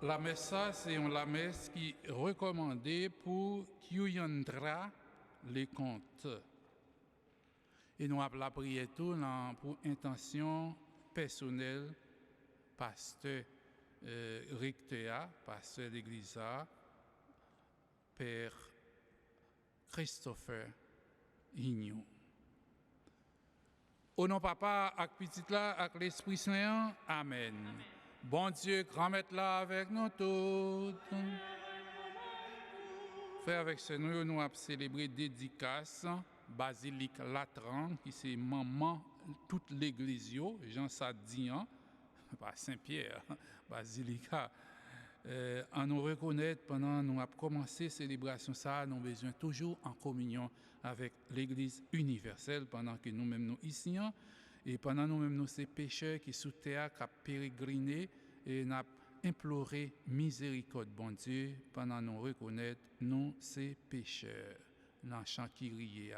La messe, ça, c'est la messe qui est recommandée pour qui yandra les comptes. Et nous avons la prière tout pour intention personnelle, pasteur recteur, pasteur d'église, Père Christopher Ignon. Au nom papa, avec petit là, avec l'Esprit Saint, Amen. Bon Dieu, grand maître là avec nous tous. Frère, avec ce nous avons célébré dédicace Basilique Latran, qui c'est maman toute l'église, Jean Sadian, pas Saint-Pierre, Basilica. En nous reconnaître pendant nous avons commencé la célébration, ça, nous avons besoin toujours en communion avec l'Église universelle pendant que nous-mêmes nous ici, et pendant nous-mêmes nous ces pécheurs qui sous terre, qui pérégriné et nous imploré miséricorde, bon Dieu, pendant nous reconnaître nous ces pécheurs. Dans le chant qui riait.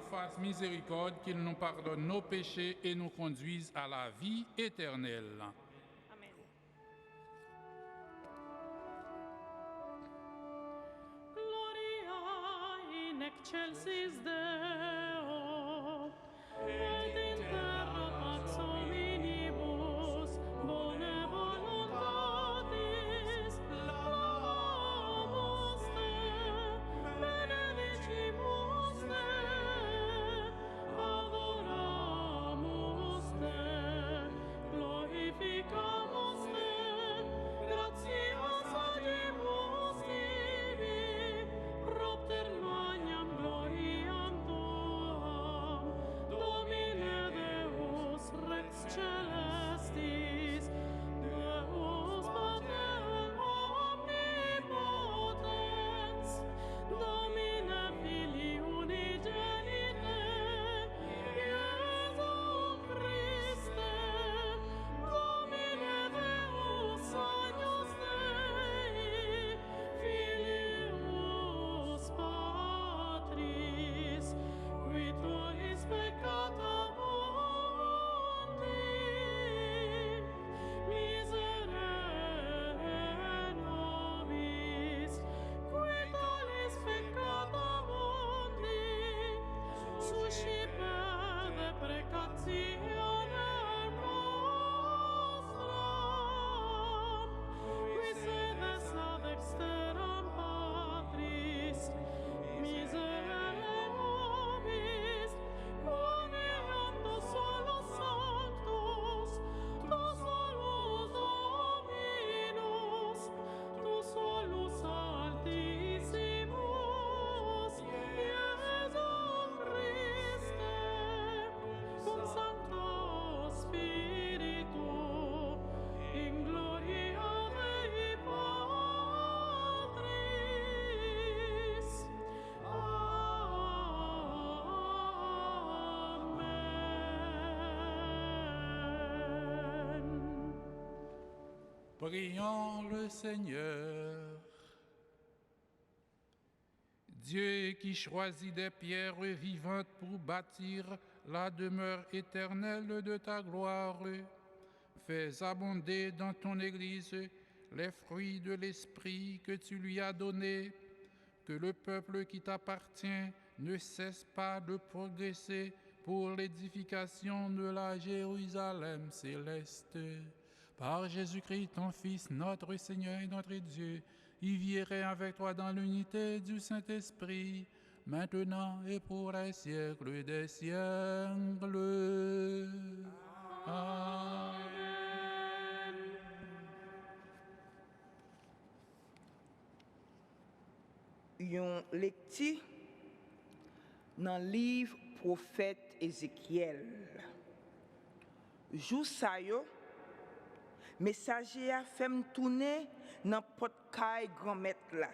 Fasse miséricorde, qu'il nous pardonne nos péchés et nous conduise à la vie éternelle. Amen. Gloria in excelsis Deo, et in terra pax hominibus, bone voluntatis, lavamus te, benedicimus te, adoramus te, glorificamus te, gratias agimus tibi, propter magnam gloriam tuam, Domine Deus Rex Celestis, Deus Pater omnipotens, Domine Filii unigenite, Iesum Christe, Domine Deus agnus Dei, Filius Patris, qui tollis peccata mundi, miserere nobis, qui tollis peccata mundi, suscipe deprecationem nostram, qui sedes ad exteram Patris, miserere nobis, quoniam tu solus sanctus, tu solus Dominus, tu solus altissimus, Iesum Christe, cum Sancto Spiritu, in gloria Dei Patris. Amen. Prions le Seigneur. Dieu qui choisit des pierres vivantes pour bâtir la demeure éternelle de ta gloire, fais abonder dans ton Église les fruits de l'Esprit que tu lui as donnés, que le peuple qui t'appartient ne cesse pas de progresser pour l'édification de la Jérusalem céleste. Par Jésus-Christ, ton Fils, notre Seigneur et notre Dieu, il vierait avec toi dans l'unité du Saint-Esprit, maintenant et pour les siècles des siècles. Amen. Yon lecture dans le livre prophète Ézéchiel. Jou sa yo, messager a fait me tourner dans pot kay grand-mère là.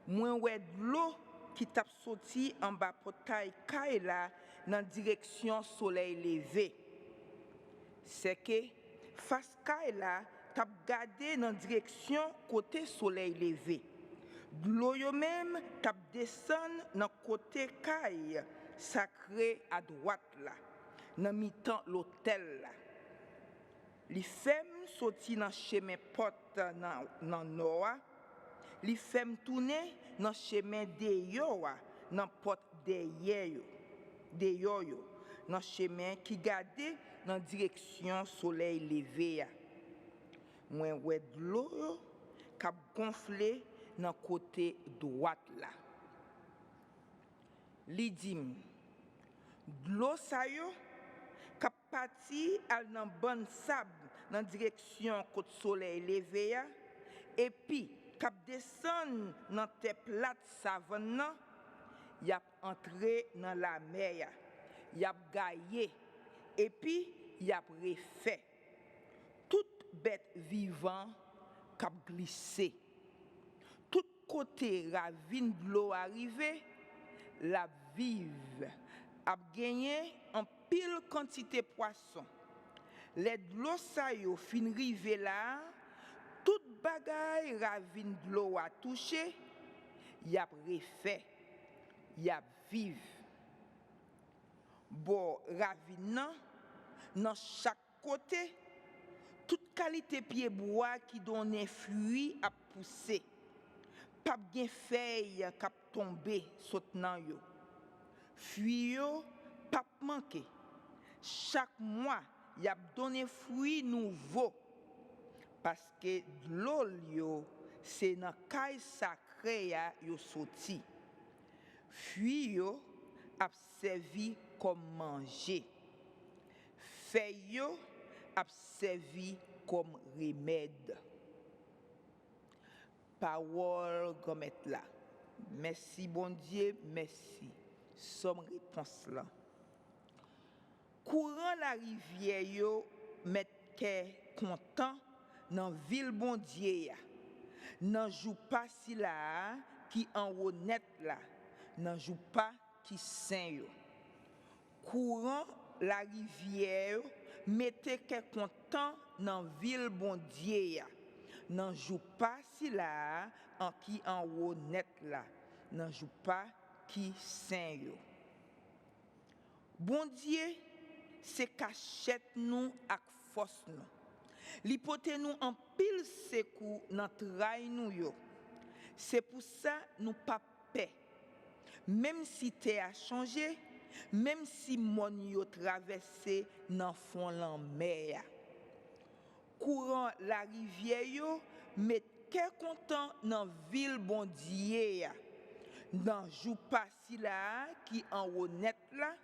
Moi wè l'eau qui t'a sorti en bas portail kay là dans direction soleil levé. C'est que face kay là t'a gardé dans direction côté soleil levé. L'eau yo même t'a descend dans côté kay sacré à droite là, dans mi-temps l'hôtel là. Li fem sorti dans chemin porte dans nord, li fem tourner dans chemin de yo dans porte derrière yo, dans chemin qui garde dans direction soleil levé. Moi wè l'eau yo k'ap gonflé dans côté droite là. Li dim l'eau sa yo k'ap parti al dans bon sable dans direction côté soleil levé et puis k'ap descend dans terre plate savane nan, y a entré dans la mer, y a gaillé et puis y a refait toute bête vivant k'ap glissé. Tout côté ravine de l'eau arrivé, la vive a gagné en pile quantité poisson. Les de l'eau sa yo fin rive là, toute bagaille ravine de l'eau a touché, y a refait, y a vive. Bon ravine nan, dans chaque côté, toute qualité pied bois qui donne fruit a poussé. Pas gen feuille k'ap tomber saute nan yo. Fruit yo pas manqué. Chaque mois, y a donné fruit nouveau parce que l'eau yo c'est dans caille sacré ya yo sorti. Fruit yo a servi comme manger. Feuille yo a servi comme remède. Parole gomet là. Merci bon Dieu, merci. Somme réponse là. Courant la rivière yo met que content dans ville bon Dieu ya. Nan jou pas si là qui en haut net là. Nan jou pas qui saint yo. Courant la rivière mettez que content dans ville bon Dieu ya. Nan jou pas si là en qui en haut net là. Nan jou pas qui saint yo. Bon Dieu c'est cachette nous ak force nous. Li pote nous en pile secours dans travail nous yo. C'est pour ça nous pas paix. Même si terre a changé, même si mon yo traversé dans fond la mer. Courant la rivière yo met qu'est content dans ville bon Dieu. Dans jou pas si là qui en honnête là,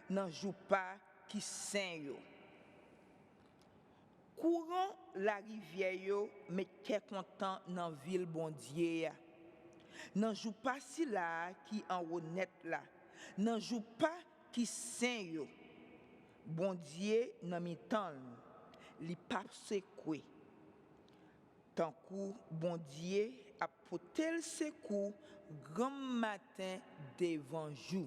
dans jou pas qui saint yo. Courant la rivière yo met qu'est content dans ville bon Dieu. Nan jou pas si là qui en honnête là. Nan jou pas qui saint yo. Bon Dieu nan mi temps li pa secoué. Tant kou bon Dieu a potel secours grand matin devant jou.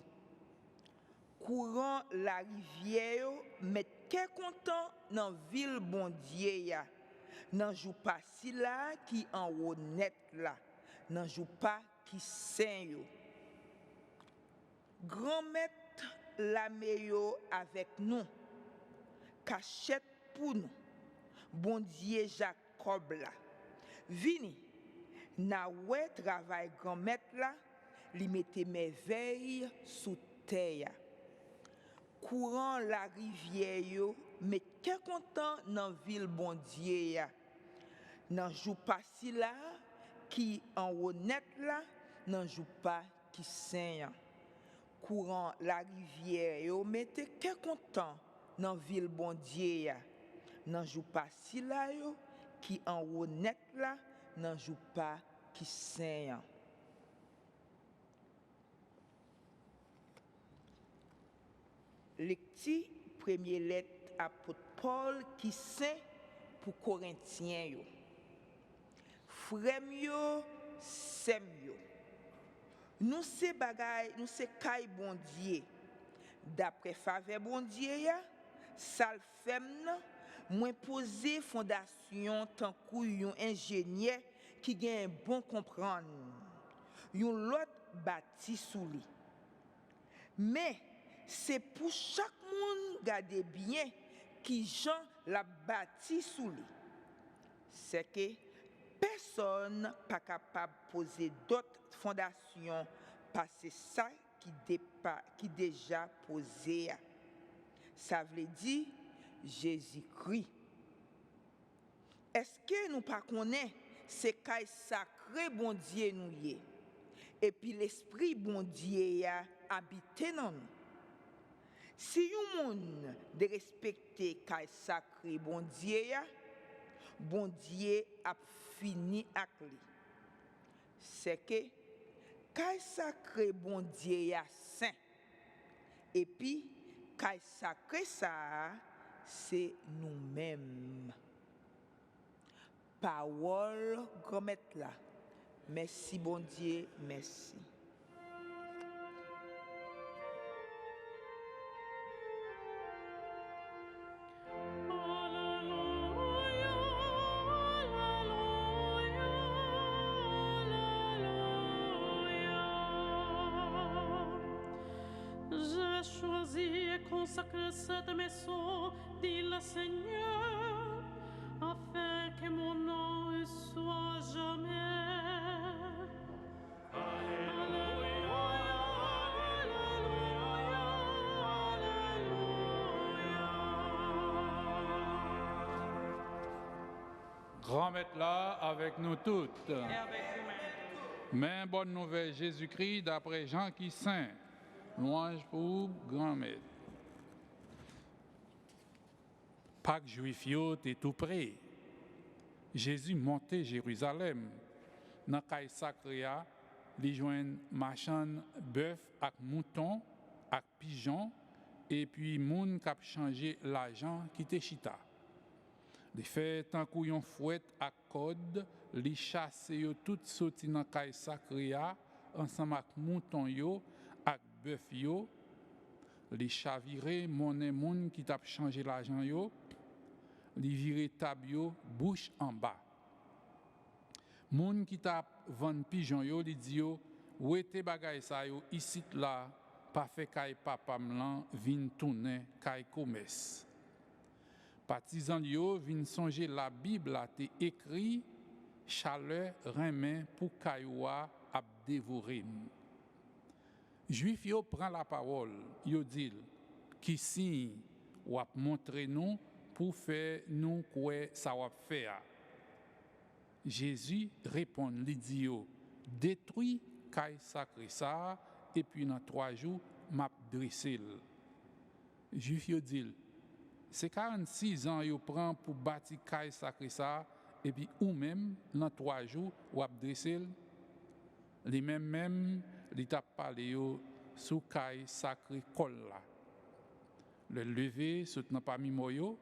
Courant la rivière yo met qu'est content dans ville bon Dieu ya. Nan jou pas si là qui en honnête là. Nan jou pas qui saint yo. Grand-mère la meyo avec nous. Cachette pour nous. Bon Dieu Jacob là. Vini. Na wè travail grand-mère là, li mette merveille sous terre. Courant la rivière yo, mais qu'est content dans ville bon Dieu ya. Nan jou pas si là qui en honnête là, nan jou pas qui saint. Courant la rivière yo mette qu'est content dans ville bon Dieu ya. Nan jou pas si là yo qui en honnête là, nan jou pas qui saint. Lecti première lettre apôtre Paul qui saint pour Corinthiens yo. Frères yo, sem yo. Nous c'est bagay, nous c'est kay bon Dieu. D'après faveur bon Dieu ya, sal fem nan, moi poser fondation tant kou yon ingénieur qui gen bon comprendre. Yon lot bâti sous li. Mais c'est pour chaque monde garder bien qui Jean la bâti sous lui. C'est que personne pas capable de poser d'autres fondations parce que ça qui déjà posé. Ça veut dire Jésus-Christ. Est-ce que nous pas connaissons c'est caille sacré bon Dieu nous y est? Et puis l'esprit bon Dieu a habité dans nous. Si yon moun de respecter caille sacré bon Dieu a fini avec lui. C'est que caille sacré bon Dieu a saint. Et puis caille sacré ça c'est nous-mêmes. Parole grand là. Merci bon Dieu, merci. J'ai choisi et consacré cette maison, dit le Seigneur, afin que mon nom soit jamais. Grand maître là avec nous toutes. Mais bonne nouvelle Jésus-Christ d'après Jean qui saint. Louange pour grand maître. Pâques juif yo t'es tout près. Jésus montait Jérusalem. Dans caille sacré a, li joine machan bœuf ak mouton ak pigeon et puis moun k'ap changé l'argent qui te chita. Li fait tant kou yon fouet ak code, li chasse yo tout sorti dans caille sacré a ensemble ak mouton yo ak bœuf yo, li chavire monnaie moun qui t'a changé l'argent yo, li vire tab yo bouche en bas. Moun qui t'a vend pigeon yo li di yo, ou ete bagay sa yo ici là, pa fait kay papa mlan vin tourner kay commerce. Partisan yo vin songer la Bible a te écrit chaleur remen pour kaywa ap dévorer. Juif yo prend la parole, yo dit qui signe ou ap montre nous pour faire nous quoi ça va faire. Jésus répond, li dit yo, détruit caille sacré ça et puis dans 3 jours m'a dressé. Juif yo dit, c'est 46 ans yo prend pour bâtir caille sacré ça et puis ou même dans 3 jours ou ap dressé. Les mêmes li t'a parlé yo sous caille sacré col là. Le lever soutenant parmi moyo,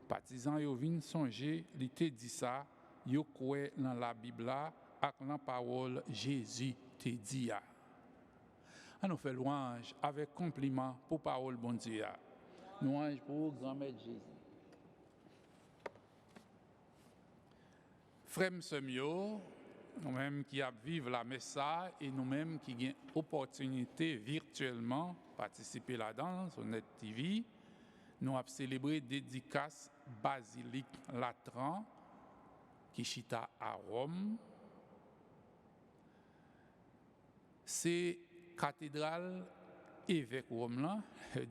partisans yo vinn songer li te dit ça, yo kwe dans la Bible là ak la parole Jésus te dit ya. On nous fait louange avec compliment pour parole bon Dieu. Louange pour grand-mère Jésus. Frères semio, nous-mêmes qui vivons la messe et nous-mêmes qui avons opportunité virtuellement participer là-dedans sur Net TV, nous avons célébré dédicace basilique Latran qui chita à Rome. C'est cathédrale évêque Rome là,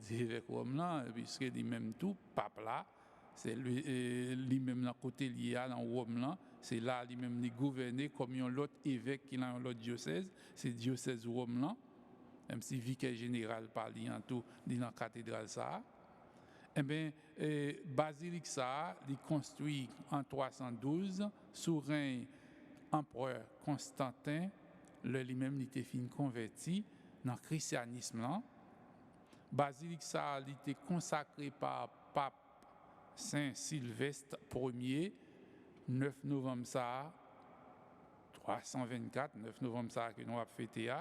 évêque Rome là, puisque lui-même tout pape là, c'est lui-même dans côté lié dans Rome là. C'est là lui-même les gouverner comme un autre évêque qui est dans l'autre diocèse, c'est diocèse Rome là. Même si vicaire général parle en tout dans la cathédrale ça. Eh bien, basilique ça, il construit en 312 sous règne empereur Constantin, lui-même il était fin converti dans le christianisme là. Basilique ça a été consacré par pape Saint Sylvestre Ier 9 novembre ça 324 9 novembre ça que nous avons fêté.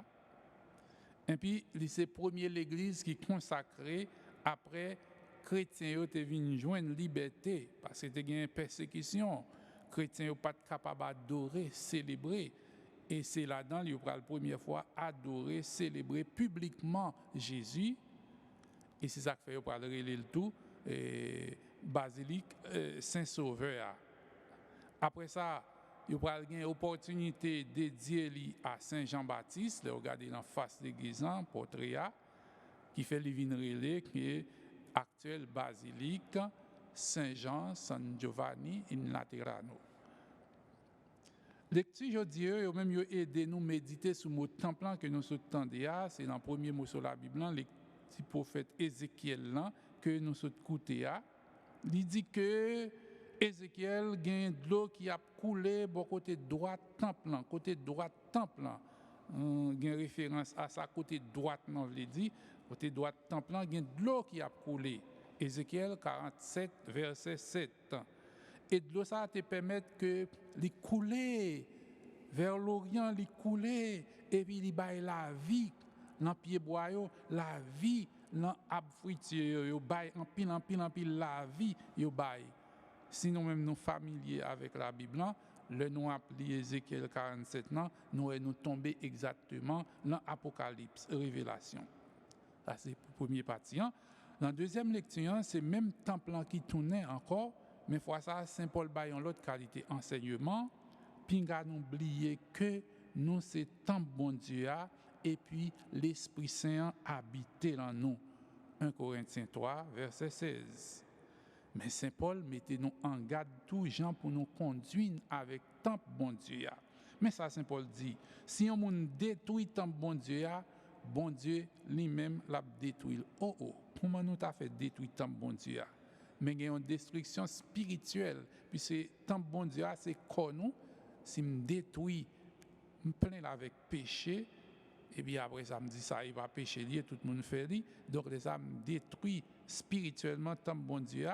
Et puis c'est première l'église qui consacrée après chrétiens ont venu joindre liberté parce que c'était une persécution. Chrétiens n'ont pas capable d'adorer, célébrer. Et c'est là-dedans qu'ils ont pour la première fois adorer, célébrer publiquement Jésus. Et c'est ça que fait pour relayer le tout, basilique Saint-Sauveur. Après ça, il y a une opportunité dédiée à Saint Jean-Baptiste, regardez en face de l'église, portrait, qui fait les relais, qui est actuelle basilique Saint-Jean, San Giovanni in Laterano. Lecture aujourd'hui, il même aidé nous méditer sur le mot temple que nous entendons, c'est dans le premier mot sur la Bible, le petit prophète Ézéchiel que nous écoutons. Il dit que Ézéchiel a de l'eau qui a coulé bon côté droit temple, côté droit temple. Il y a une référence à ça côté droite, non veut dire côté droit temple, il y a de l'eau qui a coulé. Ézéchiel 47 verset 7. Et de l'eau ça te permet que les couler vers l'Orient, les couler et puis il baille la vie dans pied bois, la vie dans arbre fruitier, yo baille en pile la vie yo baille. Si nous même nous familiers avec la Bible, le nom appelé Ézéchiel 47 nous tomber exactement dans Apocalypse, Révélation. Ça c'est pour premier partie. Dans la deuxième lecture, c'est même temple qui tournait encore. Mais fois ça, Saint Paul baillon l'autre qualité enseignement, puis nous oublier que nous c'est temple bon Dieu et puis l'Esprit Saint habite dans nous. 1 Corinthiens 3 verset 16. Mais Saint Paul mettait nous en garde tous gens pour nous conduire avec temple bon Dieu. Mais ça Saint Paul dit, si on détruit temple bon Dieu lui-même l'a détruit. Comment nous t'a fait détruire temple bon Dieu? Mais il y a une destruction spirituelle. Puis c'est tant bon Dieu, c'est connu. Si je me détruis, je me plains avec péché, et puis après ça me dit ça, il va pécher, tout le monde fait lui. Donc ça me détruit spirituellement tant bon Dieu.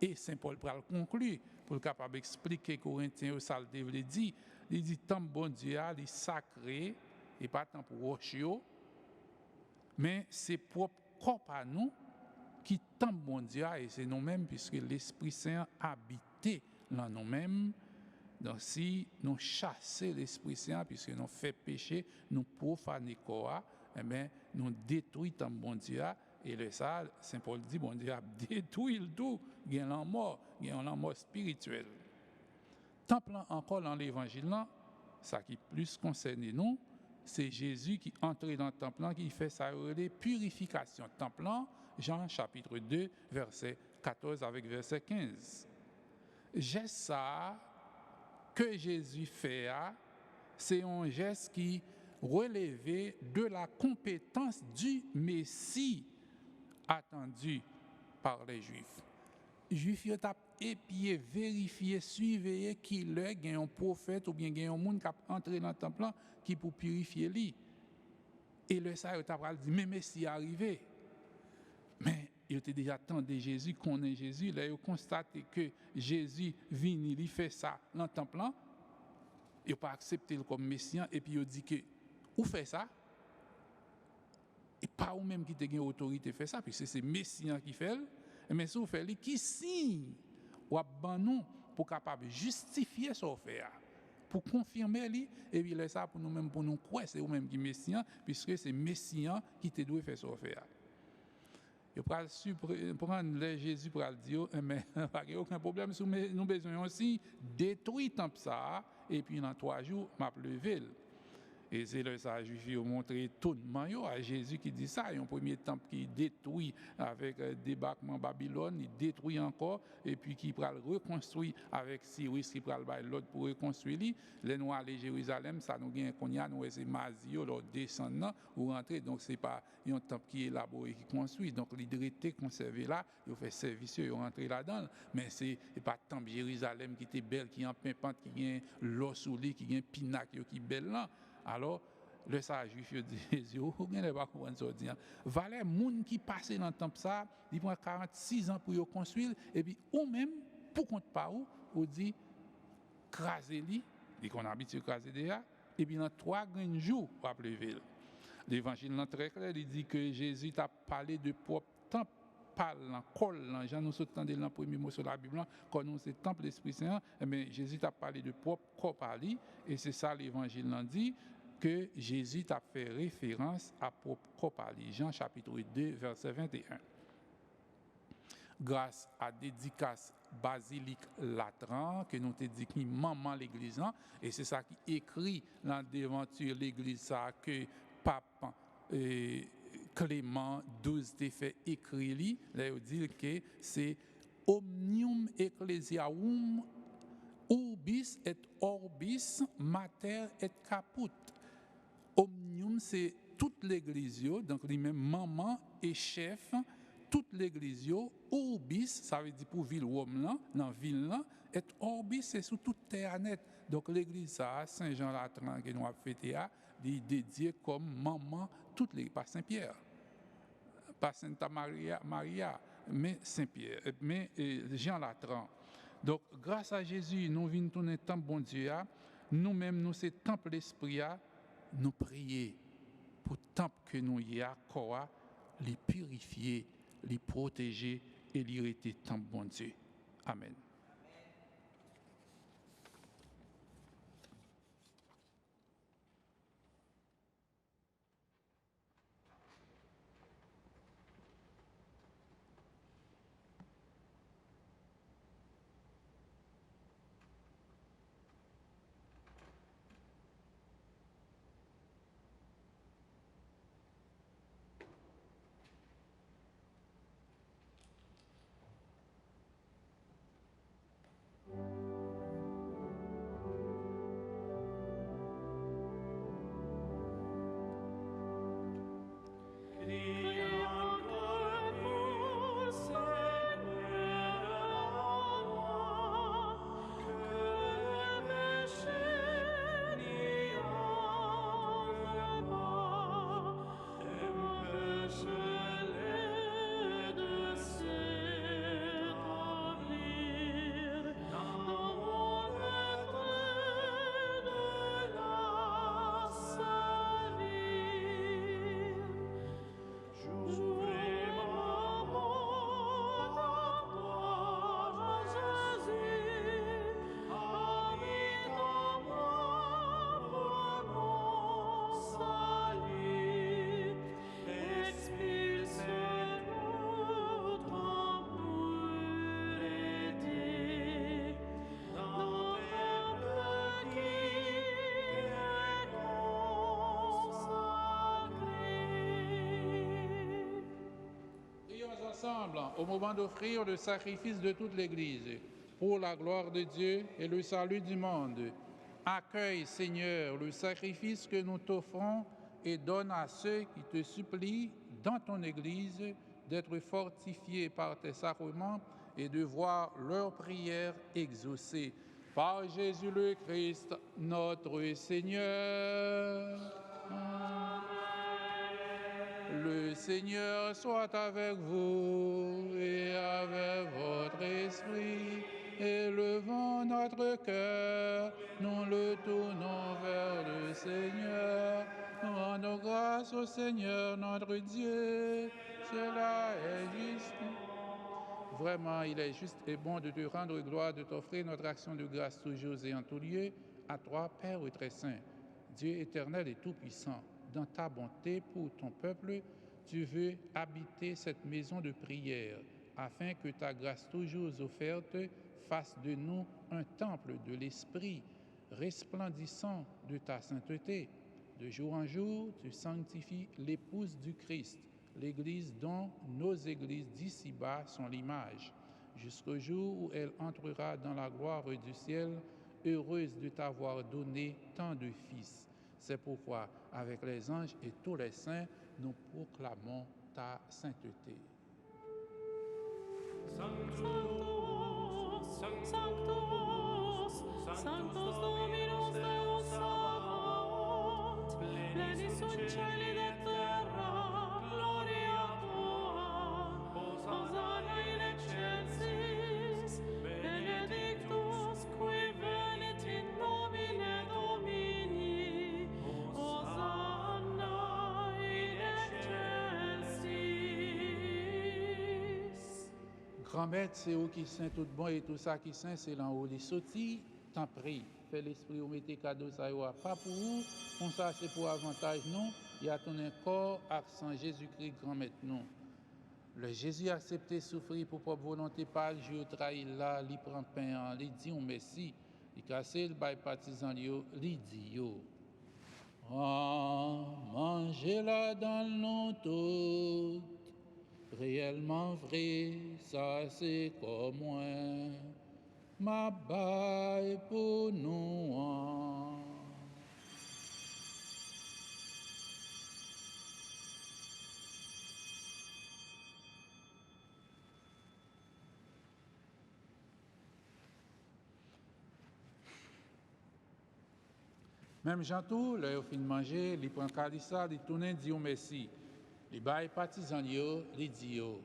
Et Saint Paul pour le conclure, pour le capable d'expliquer Corinthiens, ça le veut dire. Il dit tant bon Dieu, il est sacré, et pas tant pour rocher, mais c'est propre corps à nous. Qui tant bon Dieu et c'est nous-mêmes puisque l'Esprit Saint habite dans nous-mêmes. Donc si nous chassons l'Esprit Saint puisque nous fait péché, nous profanons corps, eh bien nous détruisons tant bon Dieu et le ça Saint Paul dit bon Dieu a détruit le tout, il y a la mort spirituelle. Temple encore dans l'évangile là, ça qui plus concerne nous, c'est Jésus qui entre dans le temple qui fait sa purification. Temple Jean chapitre 2, verset 14 avec verset 15. Geste ça que Jésus fait, c'est un geste qui relève de la compétence du Messie attendu par les Juifs. Les Juifs ont épié, vérifié, surveillé qu'il y a un prophète ou bien un monde qui a entré dans le temple qui pour purifier lui. Et le ça, il a dit, mais Messie est arrivé. Mais il était déjà temps de Jésus, qu'on est Jésus. Là, il a constaté que Jésus vient, il fait ça dans le temple. Il n'a pas accepté comme Messie. Et puis il a dit que, où fait ça? Et pas ou même qui a une autorité fait ça, puisque c'est Messie qui fait. Mais si vous faites, qui signe ou abandon pour capable justifier ce fait, pour confirmer lui, et puis là ça pour nous-mêmes, pour nous croire, c'est nous-mêmes qui Messie, puisque c'est Messie qui te doit faire ce fait. Il faut prendre Jésus pour le dire, mais pas aucun problème, nous besoin aussi détruire tant ça, et puis dans 3 jours, m'a levé. Et c'est là ça, Juif a montré tout le monde à Jésus qui dit ça. Il y a un premier temple qui détruit avec le débarquement Babylone, il détruit encore, et puis qui va le reconstruire avec Cyrus qui va le l'autre pour reconstruire. Les Noirs à Jérusalem, ça nous gagne qu'on y a, nous c'est Mazio, leur descendant ou rentrer. Donc c'est pas un temple qui est élaboré, qui construit. Donc l'idée conservé là, il fait service, il rentré là-dedans. Mais c'est pas le temple Jérusalem qui était belle, qui est en pimpante, qui a l'eau sous lui, qui a un pinac qui est belle là. Alors, le sage juif il dit Jésus, vous ne pas comprendre ça dit. Valait moun qui passait dans le temple ça, il prend 46 ans pour y construire et puis ou même pour compte pas ou dit craser lui, dit qu'on habite à craser déjà et puis dans 3 grands jours pour lever. L'évangile est très clair, il dit que Jésus t'a parlé de propre temple, parle dans col, Jean nous entendons dans le premier mot sur la Bible, quand nous c'est temple l'Esprit Saint, mais Jésus t'a parlé de propre corps par lui, et c'est ça l'évangile dit que Jésus t'a fait référence à propre corps par lui. Jean chapitre 2 verset 21. Grâce à dédicace Basilique Latran que nous te dit qui maman l'église et c'est ça qui écrit dans l'aventure l'église ça que pape Clément XII te fait écrire lui là il dit que c'est omnium ecclesiarum urbis et orbis mater et caput. Omnium c'est toute l'église donc lui-même maman et chef toute l'église urbis ça veut dire pour ville Rome là dans ville là et orbis c'est sur toute terre net donc l'église ça Saint-Jean Latran que nous a fêté a dédié comme maman toute les pas Saint-Pierre pas Sainte Maria mais Saint-Pierre mais Jean Latran. Donc grâce à Jésus nous venons tourner temple bon Dieu nous-mêmes nous c'est temple l'esprit nous prier pour temple que nous y a quoi les purifier les protéger et les rester tant bon Dieu. Amen. Ensemble, au moment d'offrir le sacrifice de toute l'Église, pour la gloire de Dieu et le salut du monde. Accueille, Seigneur, le sacrifice que nous t'offrons et donne à ceux qui te supplient dans ton Église d'être fortifiés par tes sacrements et de voir leurs prières exaucées. Par Jésus le Christ, notre Seigneur. Le Seigneur soit avec vous et avec votre esprit. Élevons notre cœur, nous le tournons vers le Seigneur. Nous rendons grâce au Seigneur notre Dieu. Cela est juste. Vraiment, il est juste et bon de te rendre gloire, de t'offrir notre action de grâce toujours et en tout lieu à toi, Père très saint, Dieu éternel et tout-puissant. Dans ta bonté pour ton peuple, tu veux habiter cette maison de prière, afin que ta grâce toujours offerte fasse de nous un temple de l'Esprit, resplendissant de ta sainteté. De jour en jour, tu sanctifies l'épouse du Christ, l'Église dont nos églises d'ici-bas sont l'image, jusqu'au jour où elle entrera dans la gloire du ciel, heureuse de t'avoir donné tant de fils. C'est pourquoi, avec les anges et tous les saints, nous proclamons ta sainteté. Sanctus, Sanctus, Sanctus Dominus Deus Sabaoth, cieli de terra, gloria tua. Hosanna in excelsis, benedictus qui venit in nomine Domini. Hosanna in excelsis. Grand maître, c'est où qui saint tout bon et tout ça qui saint, c'est là où les sortis, t'en prie. Fais l'esprit ou mettez cadeau ça y va pas pour vous, comme ça c'est pour avantage non, il y a ton corps accent Jésus-Christ grand maître non. Le Jésus a accepté souffrir pour propre volonté par le Dieu trahi là, il prend pain, il dit un merci, il casse le bail partisan il dit yo. Mangez là dans le nom tout, réellement vrai, ça c'est comme moi. Ma baille pour nous. Même Jean-Tout, là, il fin de manger, il prend calissa, il tourne, dit merci. Il baille partisan, il dit yo.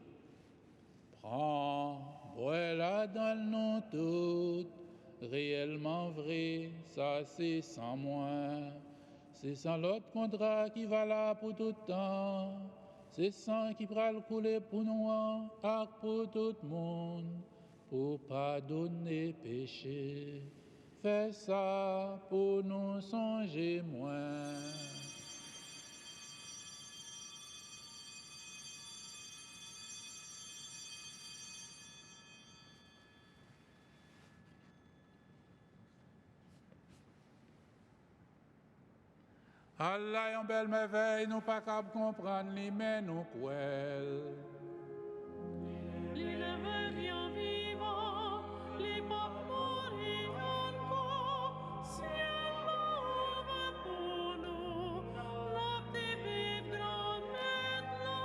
Prends, voilà dans le nom tout, réellement vrai, ça c'est sans moi. C'est sans l'autre contrat qui va là pour tout temps. C'est sans qui va le couler pour nous, et pour tout le monde, pour pardonner péché. Fais ça pour nous songer moins. Allah est en belle merveille, nous pas qu'à comprendre, les mais nous cruels. Les lèvres bien vivants, les papes mourir encore, ciel ouvre pour nous, la petite grand-mère là.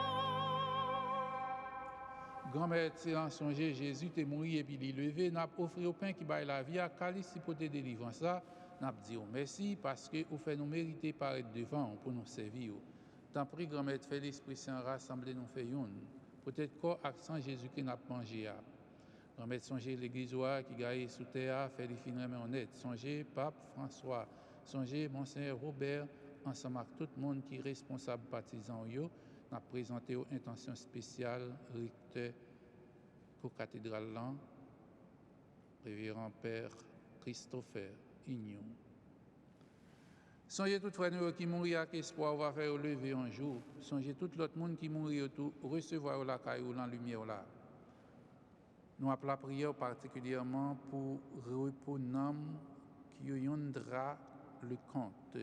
Grand-mère, c'est en songer, Jésus t'est mort et puis il est levé, n'a offert au pain qui baille la vie à calice pour te délivrer ça. N'a dit merci parce que vous fait nous mériter paraître devant pour nous servir. Tant pis, grand-mère, fait l'Esprit Saint rassembler nous fait une. Peut-être quoi accent Jésus qui n'a mangé. Grand-mère, songez l'église qui gagne sous terre, fait les fins honnêtes. Songez Pape François, songez Monseigneur Robert, ensemble avec tout le monde qui est responsable partisan. N'a présenté aux intentions spéciales, recteur pour cathédrale là, révérend Père Christopher Ignon. Songez tout frère qui mourit avec espoir va faire lever un jour. Songez tout l'autre monde qui mourit tout recevoir la caillou dans la lumière là. Nous appelons la prière particulièrement pour répondre qui yondra le compte.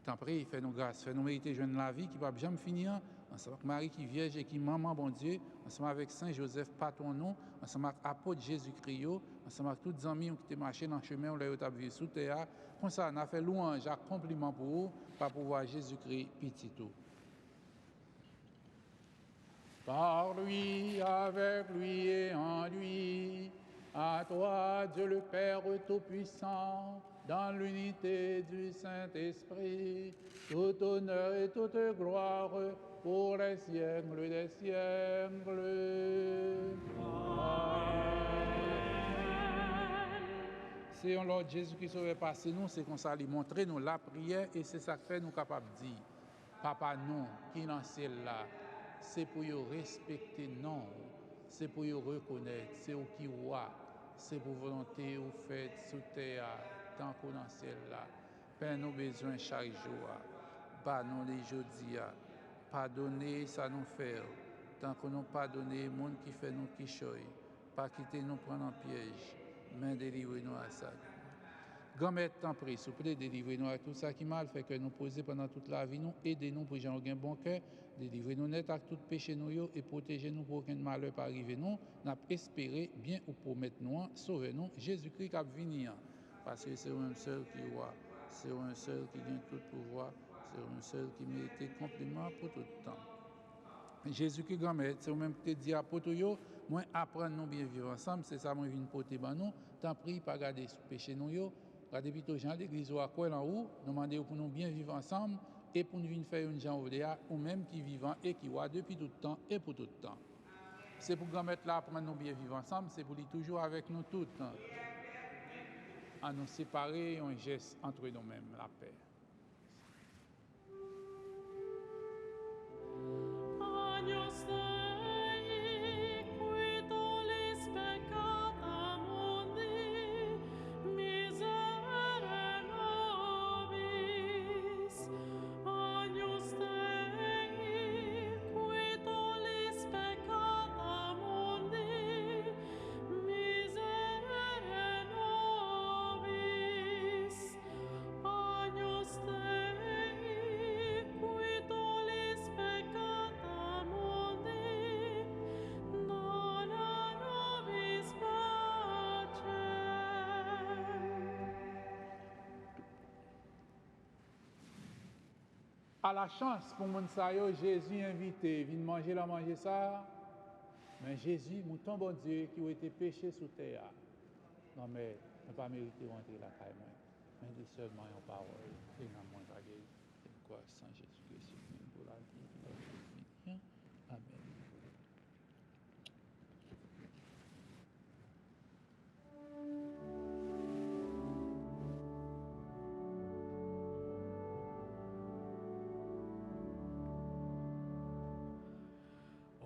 Tant pis, fait nous grâce, fait nous mériter de la vie qui ne va jamais finir. Ensemble avec Marie qui est vierge et qui est maman, bon Dieu, ensemble avec Saint Joseph, patron nous, ensemble avec apôtre Jésus-Christ, ensemble avec tous les amis qui étaient marchés dans le chemin, on l'a vu sous terre. Comme ça, on a fait louange, un compliment pour vous, par pouvoir Jésus-Christ, petit tout. Par lui, avec lui et en lui, à toi, Dieu le Père Tout-Puissant, dans l'unité du Saint-Esprit, tout honneur et toute gloire pour les siècles des siècles. Amen. C'est un Lord Jésus qui sauve passer nous, c'est comme ça, lui montrer nous la prière et c'est ça que fait nous capables de dire. Papa, nous, qui est dans le ciel là, c'est pour nous respecter, non, c'est pour nous reconnaître, c'est au qui roi, c'est pour volonté ou fait sous terre, tant qu'on dans le ciel là. Père, nous besoin chaque jour, pas nous les jeudis, pardonner ça nous fait, tant qu'on nous pardonne, les gens qui fait nous qui choy, pas quitter nous prendre en piège, mais délivrer-nous à ça. Grand-mère, t'en prie, s'il vous plaît, délivrez-nous à tout ça qui mal fait que nous poser pendant toute la vie, nous aidez-nous pour gens qui ont un bon cœur, délivrez-nous net à tout péché nous et protégez-nous pour aucun malheur pas arriver nous. Nous espéré bien ou promettre nous, sauvez-nous, Jésus-Christ qui a venu. Parce que c'est un seul qui roi, c'est un seul qui gagne tout pouvoir, c'est un seul qui mérite compliment pour tout le temps. Jésus-Christ, grand-mère, c'est même qui te dit à Potoyo, moi apprendre nous bien vivre ensemble, c'est ça moi viens porter ban nous, tant prie pas garder péché nous yo. Regardez plutôt Jean l'église à quoi en haut, demander pour nous bien vivre ensemble et pour nous faire une gens ou même qui vivant et qui voit depuis tout le temps et pour tout le temps. C'est pour grand-mère là pour nous bien vivre ensemble, c'est pour lui toujours avec nous tout le temps. À nous séparer, un geste entre nous-mêmes, la paix. Agnus Dei, qui tollis peccata mundi, miserere nobis. Agnus Dei, qui tollis peccata mundi, miserere nobis. Agnus Dei, qui tollis peccata mundi, dona nobis pacem. À la chance pour mon sayo, Jésus invité, vient manger la manger ça. Mais Jésus, mon bon Dieu, qui a été péché sous terre. Non mais, on pas mérité rentrer la caille moi. Mais dit seulement en parole et non moins baguette. Et quoi sans Jésus-Christ pour la vie, Amen.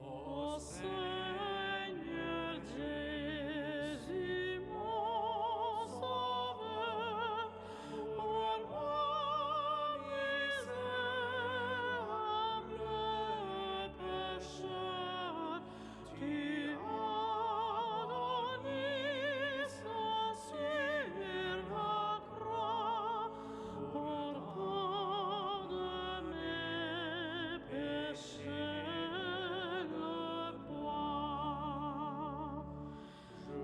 Ô Seigneur Jésus, mon Sauveur, rends-moi misérable pécheur. Tu as donné sang sur la croix pour prendre mes péchés. Le poids,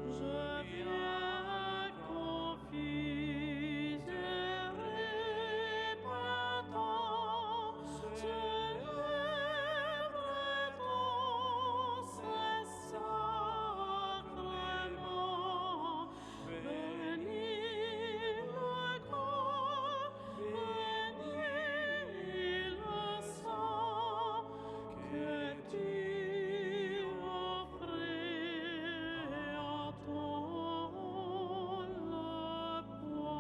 je viens confis et repentant, célèbre ton saint sacrement. Bénis le corps, bénis le sang que tu offrais à ton le poids.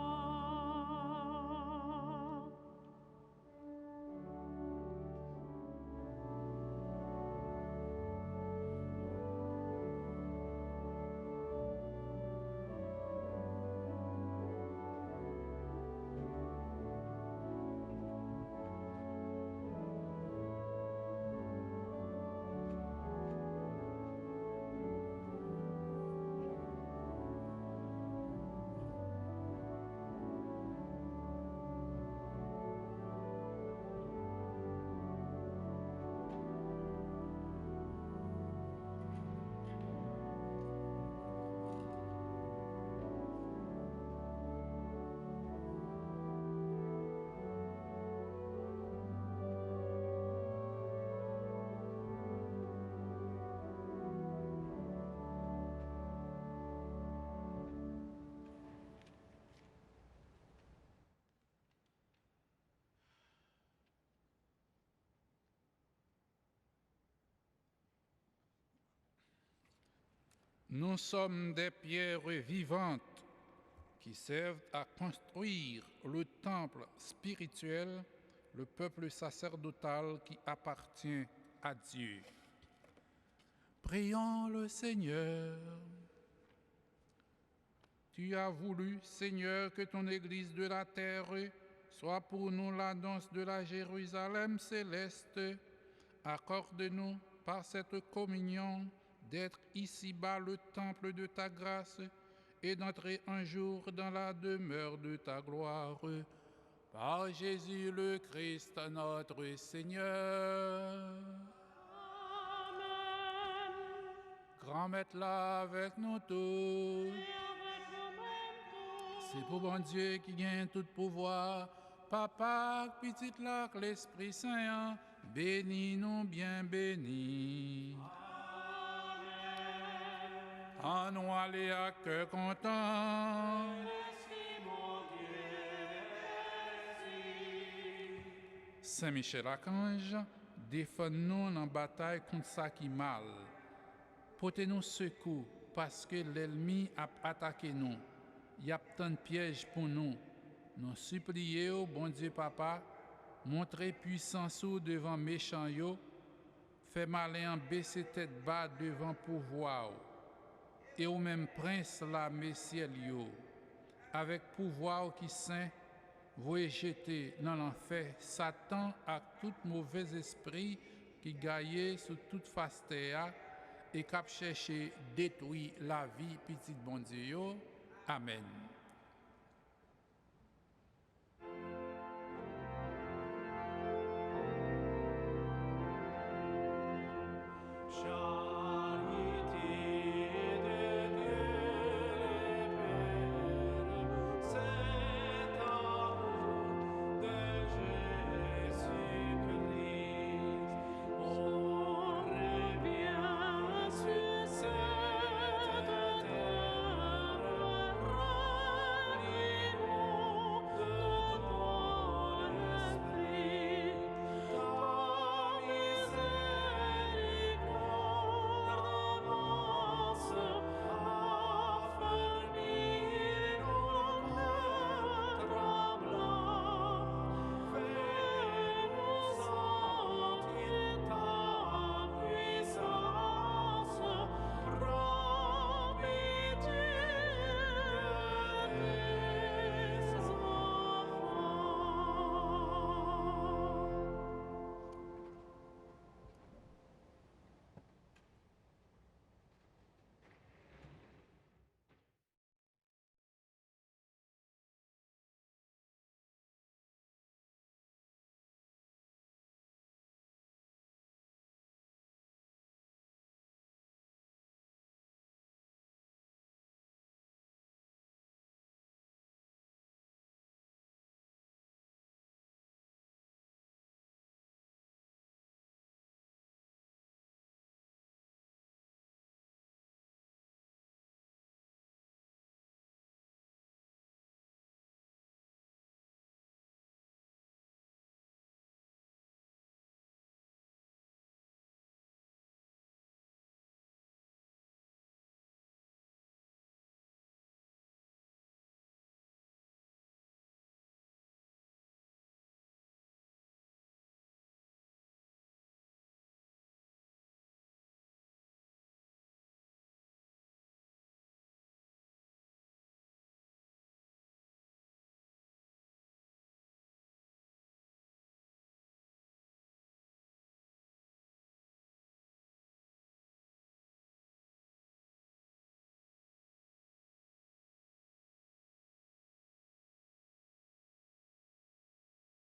Nous sommes des pierres vivantes qui servent à construire le temple spirituel, le peuple sacerdotal qui appartient à Dieu. Prions le Seigneur. Tu as voulu, Seigneur, que ton Église de la terre soit pour nous la danse de la Jérusalem céleste. Accorde-nous par cette communion d'être ici-bas le temple de ta grâce et d'entrer un jour dans la demeure de ta gloire. Par Jésus le Christ, notre Seigneur. Amen. Grand Maître là avec nous tous. Et avec nous-mêmes tous. C'est pour bon Dieu qui gagne tout pouvoir. Papa, petite là, que l'Esprit Saint, bénis nous bien bénis. En nous aller à cœur content. Saint-Michel Archange, défends-nous dans la bataille contre ça qui mal. Portez-nous secours parce que l'ennemi a attaqué nous. Il y a tant de pièges pour nous. Nous supplions, bon Dieu Papa, montrez puissance devant méchants yo, fait malin baisser tête bas devant pouvoir. Et au même prince la messiel yo, avec pouvoir qui saint, vous jeter dans l'enfer Satan à tout mauvais esprit qui gagne sur toute face terre et qui cherche détruire la vie petite bon Dieu. Amen.